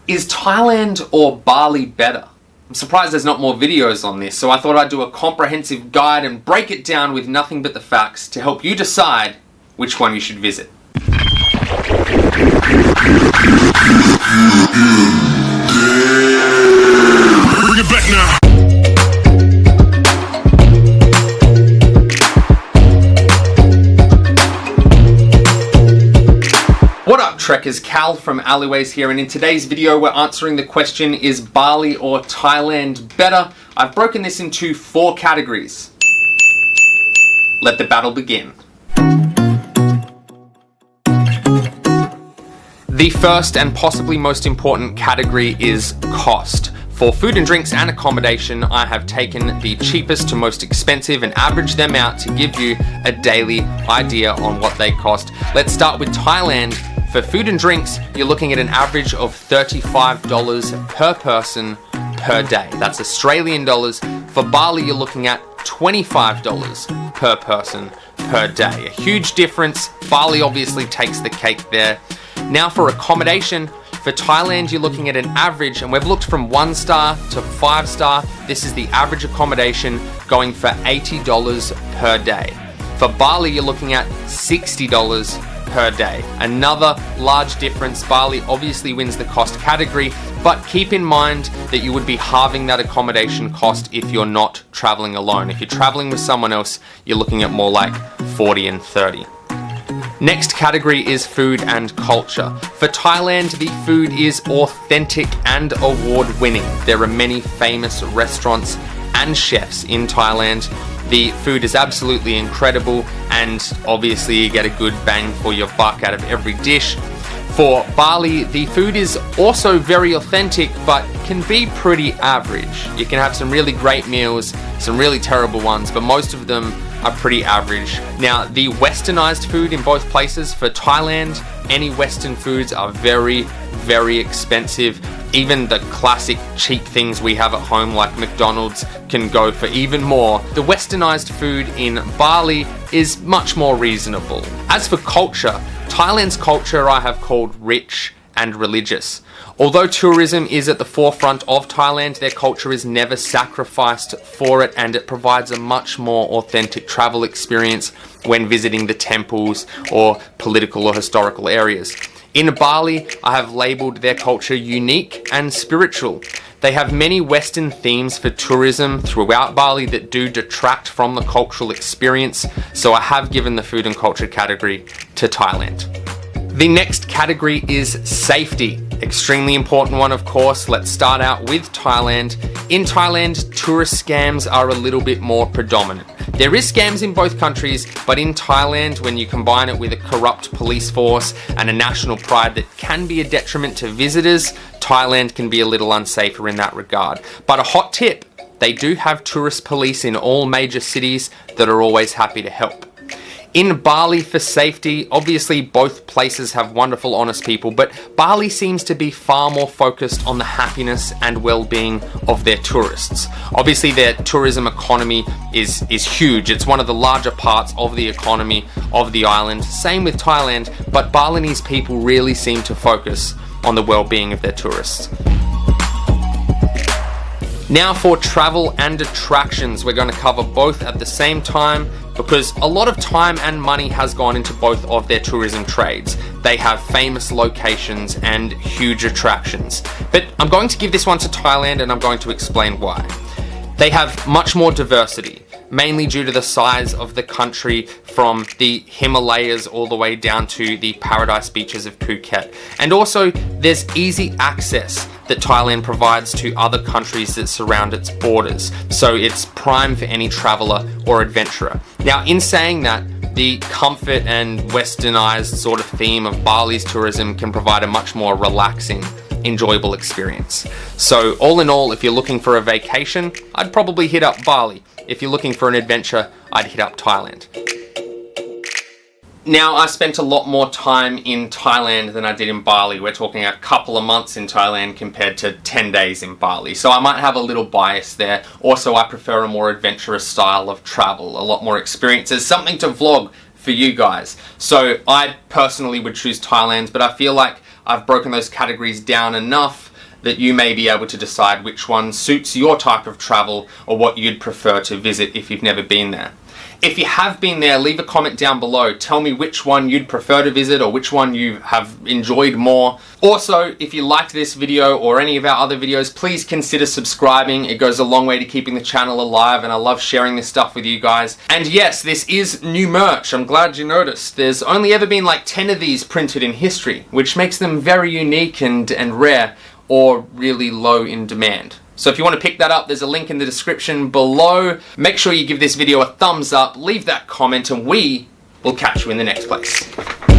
Is Thailand or Bali better? I'm surprised there's not more videos on this, so I thought I'd do a comprehensive guide and break it down with nothing but the facts to help you decide which one you should visit. Bring it back now. What up trekkers, Cal from Alleyways here, and in today's video we're answering the question, is Bali or Thailand better? I've broken this into 4 categories. Let the battle begin. The first and possibly most important category is cost. For food and drinks and accommodation, I have taken the cheapest to most expensive and averaged them out to give you a daily idea on what they cost. Let's start with Thailand. For food and drinks, you're looking at an average of $35 per person per day. That's Australian dollars. For Bali, you're looking at $25 per person per day. A huge difference. Bali obviously takes the cake there. Now for accommodation, for Thailand, you're looking at an average, and we've looked from 1-star to 5-star. This is the average accommodation going for $80 per day. For Bali, you're looking at $60 per day. Another large difference. Bali obviously wins the cost category, but keep in mind that you would be halving that accommodation cost if you're not traveling alone. If you're traveling with someone else, you're looking at more like 40 and 30. Next category is food and culture. For Thailand, the food is authentic and award-winning. There are many famous restaurants and chefs in Thailand. The food is absolutely incredible, and obviously you get a good bang for your buck out of every dish. For Bali, the food is also very authentic, but can be pretty average. You can have some really great meals, some really terrible ones, but most of them are pretty average. Now, the westernized food in both places, for Thailand, any Western foods are very, very expensive. Even the classic cheap things we have at home like McDonald's can go for even more. The westernized food in Bali is much more reasonable. As for culture, Thailand's culture I have called rich and religious. Although tourism is at the forefront of Thailand, their culture is never sacrificed for it, and it provides a much more authentic travel experience when visiting the temples or political or historical areas. In Bali, I have labelled their culture unique and spiritual. They have many Western themes for tourism throughout Bali that do detract from the cultural experience, so I have given the food and culture category to Thailand. The next category is safety. Extremely important one, of course. Let's start out with Thailand. In Thailand, tourist scams are a little bit more predominant. There is scams in both countries, but in Thailand, when you combine it with a corrupt police force and a national pride that can be a detriment to visitors, Thailand can be a little unsafer in that regard. But a hot tip, they do have tourist police in all major cities that are always happy to help. In Bali, for safety, obviously both places have wonderful, honest people, but Bali seems to be far more focused on the happiness and well-being of their tourists. Obviously their tourism economy is huge. It's one of the larger parts of the economy of the island. Same with Thailand, but Balinese people really seem to focus on the well-being of their tourists. Now for travel and attractions, we're going to cover both at the same time because a lot of time and money has gone into both of their tourism trades. They have famous locations and huge attractions. But I'm going to give this one to Thailand, and I'm going to explain why. They have much more diversity, mainly due to the size of the country, from the Himalayas all the way down to the paradise beaches of Phuket. And also, there's easy access that Thailand provides to other countries that surround its borders. So it's prime for any traveler or adventurer. Now, in saying that, the comfort and westernized sort of theme of Bali's tourism can provide a much more relaxing, enjoyable experience. So all in all, if you're looking for a vacation, I'd probably hit up Bali. If you're looking for an adventure, I'd hit up Thailand. Now, I spent a lot more time in Thailand than I did in Bali. We're talking a couple of months in Thailand compared to 10 days in Bali. So I might have a little bias there. Also, I prefer a more adventurous style of travel, a lot more experiences, something to vlog for you guys. So I personally would choose Thailand, but I feel like I've broken those categories down enough that you may be able to decide which one suits your type of travel or what you'd prefer to visit if you've never been there. If you have been there, leave a comment down below. Tell me which one you'd prefer to visit or which one you have enjoyed more. Also, if you liked this video or any of our other videos, please consider subscribing. It goes a long way to keeping the channel alive, and I love sharing this stuff with you guys. And yes, this is new merch. I'm glad you noticed. There's only ever been like 10 of these printed in history, which makes them very unique and rare, or really low in demand. So if you want to pick that up, there's a link in the description below. Make sure you give this video a thumbs up, leave that comment, and we will catch you in the next place.